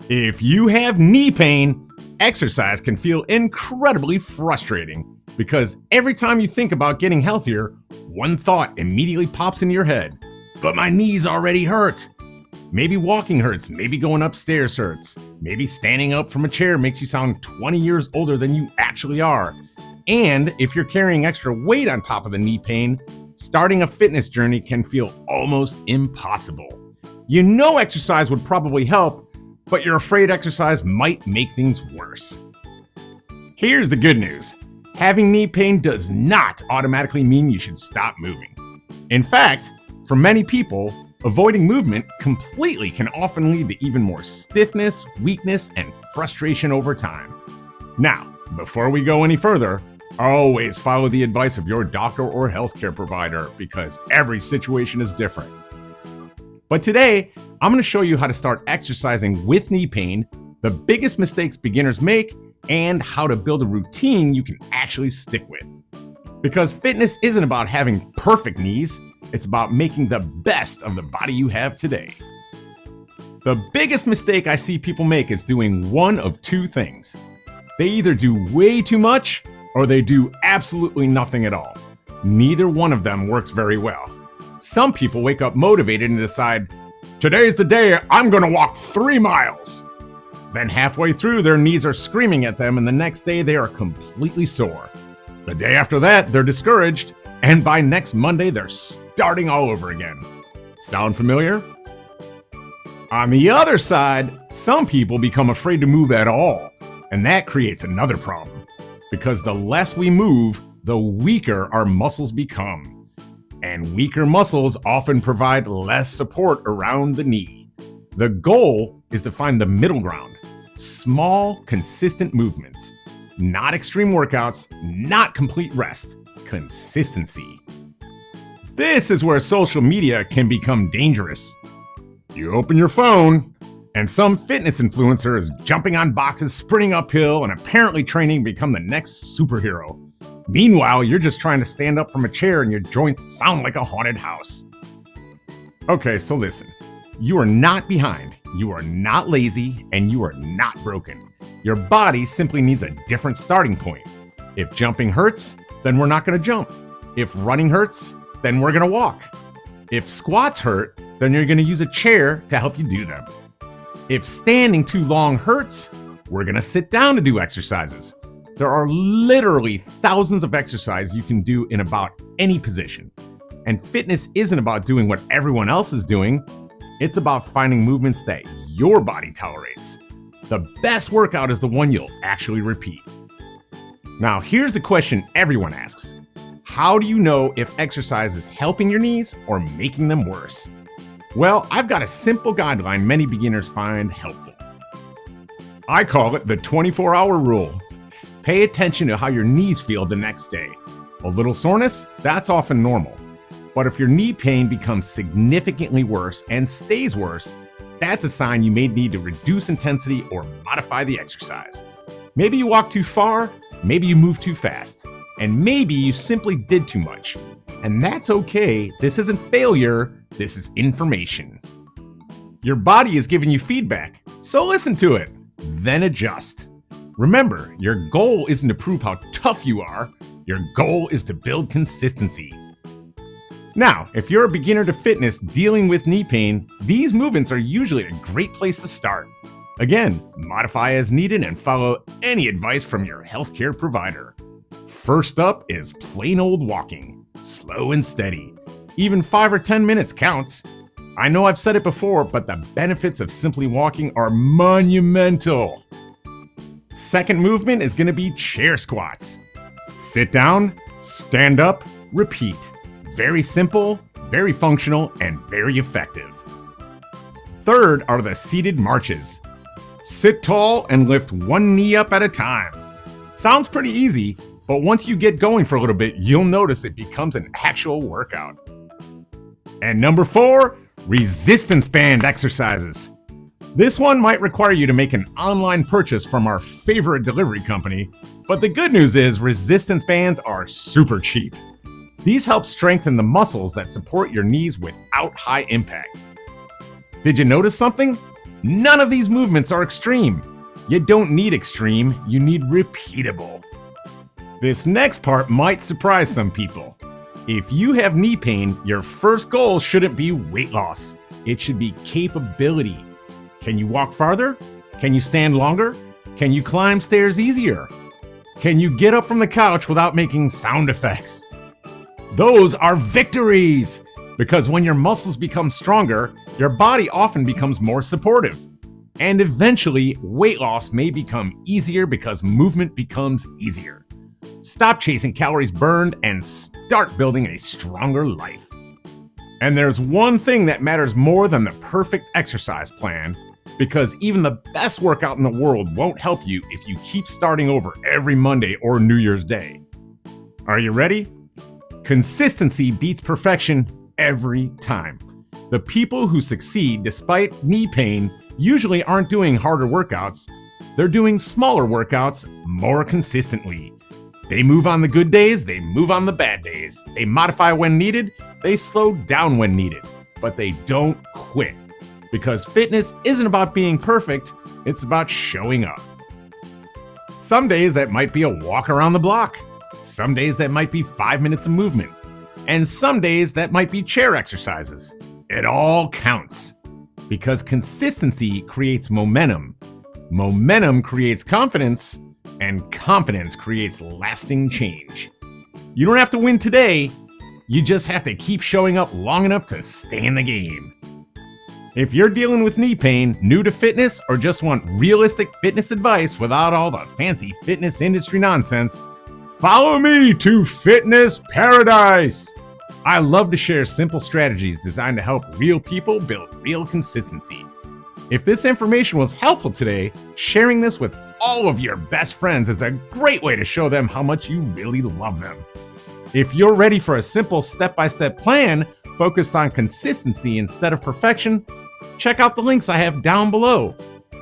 If you have knee pain, exercise can feel incredibly frustrating because every time you think about getting healthier, one thought immediately pops into your head. But my knees already hurt. Maybe walking hurts, maybe going upstairs hurts, maybe standing up from a chair makes you sound 20 years older than you actually are. And if you're carrying extra weight on top of the knee pain, starting a fitness journey can feel almost impossible. You know exercise would probably help, but you're afraid exercise might make things worse. Here's the good news. Having knee pain does not automatically mean you should stop moving. In fact, for many people, avoiding movement completely can often lead to even more stiffness, weakness, and frustration over time. Now, before we go any further, always follow the advice of your doctor or healthcare provider because every situation is different. But today, I'm going to show you how to start exercising with knee pain, the biggest mistakes beginners make, and how to build a routine you can actually stick with. Because fitness isn't about having perfect knees, it's about making the best of the body you have today. The biggest mistake I see people make is doing one of two things. They either do way too much or they do absolutely nothing at all. Neither one of them works very well. Some people wake up motivated and decide, today's the day I'm gonna walk 3 miles. Then halfway through, their knees are screaming at them and the next day they are completely sore. The day after that, they're discouraged, and by next Monday, they're starting all over again. Sound familiar? On the other side, some people become afraid to move at all, and that creates another problem. Because the less we move, the weaker our muscles become. And weaker muscles often provide less support around the knee. The goal is to find the middle ground. Small, consistent movements. Not extreme workouts, not complete rest. Consistency. This is where social media can become dangerous. You open your phone, and some fitness influencer is jumping on boxes, sprinting uphill, and apparently training to become the next superhero. Meanwhile, you're just trying to stand up from a chair and your joints sound like a haunted house. Okay, so listen. You are not behind, you are not lazy, and you are not broken. Your body simply needs a different starting point. If jumping hurts, then we're not going to jump. If running hurts, then we're going to walk. If squats hurt, then you're going to use a chair to help you do them. If standing too long hurts, we're going to sit down to do exercises. There are literally thousands of exercises you can do in about any position. And fitness isn't about doing what everyone else is doing. It's about finding movements that your body tolerates. The best workout is the one you'll actually repeat. Now, here's the question everyone asks. How do you know if exercise is helping your knees or making them worse? Well, I've got a simple guideline many beginners find helpful. I call it the 24-hour rule. Pay attention to how your knees feel the next day. A little soreness? That's often normal. But if your knee pain becomes significantly worse and stays worse, that's a sign you may need to reduce intensity or modify the exercise. Maybe you walk too far, maybe you move too fast, and maybe you simply did too much. And that's okay. This isn't failure, this is information. Your body is giving you feedback, so listen to it, then adjust. Remember, your goal isn't to prove how tough you are, your goal is to build consistency. Now, if you're a beginner to fitness dealing with knee pain, these movements are usually a great place to start. Again, modify as needed and follow any advice from your healthcare provider. First up is plain old walking, slow and steady. Even 5 or 10 minutes counts. I know I've said it before, but the benefits of simply walking are monumental. Second movement is going to be chair squats. Sit down, stand up, repeat. Very simple, very functional, and very effective. Third are the seated marches. Sit tall and lift one knee up at a time. Sounds pretty easy, but once you get going for a little bit, you'll notice it becomes an actual workout. And number 4, resistance band exercises. This one might require you to make an online purchase from our favorite delivery company, but the good news is resistance bands are super cheap. These help strengthen the muscles that support your knees without high impact. Did you notice something? None of these movements are extreme. You don't need extreme, you need repeatable. This next part might surprise some people. If you have knee pain, your first goal shouldn't be weight loss. It should be capability. Can you walk farther? Can you stand longer? Can you climb stairs easier? Can you get up from the couch without making sound effects? Those are victories! Because when your muscles become stronger, your body often becomes more supportive. And eventually, weight loss may become easier because movement becomes easier. Stop chasing calories burned and start building a stronger life. And there's one thing that matters more than the perfect exercise plan, because even the best workout in the world won't help you if you keep starting over every Monday or New Year's Day. Are you ready? Consistency beats perfection every time. The people who succeed despite knee pain usually aren't doing harder workouts. They're doing smaller workouts more consistently. They move on the good days, they move on the bad days. They modify when needed, they slow down when needed. But they don't quit. Because fitness isn't about being perfect, it's about showing up. Some days that might be a walk around the block. Some days that might be 5 minutes of movement. And some days that might be chair exercises. It all counts. Because consistency creates momentum. Momentum creates confidence. And confidence creates lasting change. You don't have to win today. You just have to keep showing up long enough to stay in the game. If you're dealing with knee pain, new to fitness, or just want realistic fitness advice without all the fancy fitness industry nonsense, follow me to Fitness Paradise. I love to share simple strategies designed to help real people build real consistency. If this information was helpful today, sharing this with all of your best friends is a great way to show them how much you really love them. If you're ready for a simple step-by-step plan focused on consistency instead of perfection, check out the links I have down below.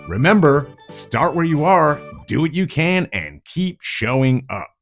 Remember, start where you are, do what you can, and keep showing up.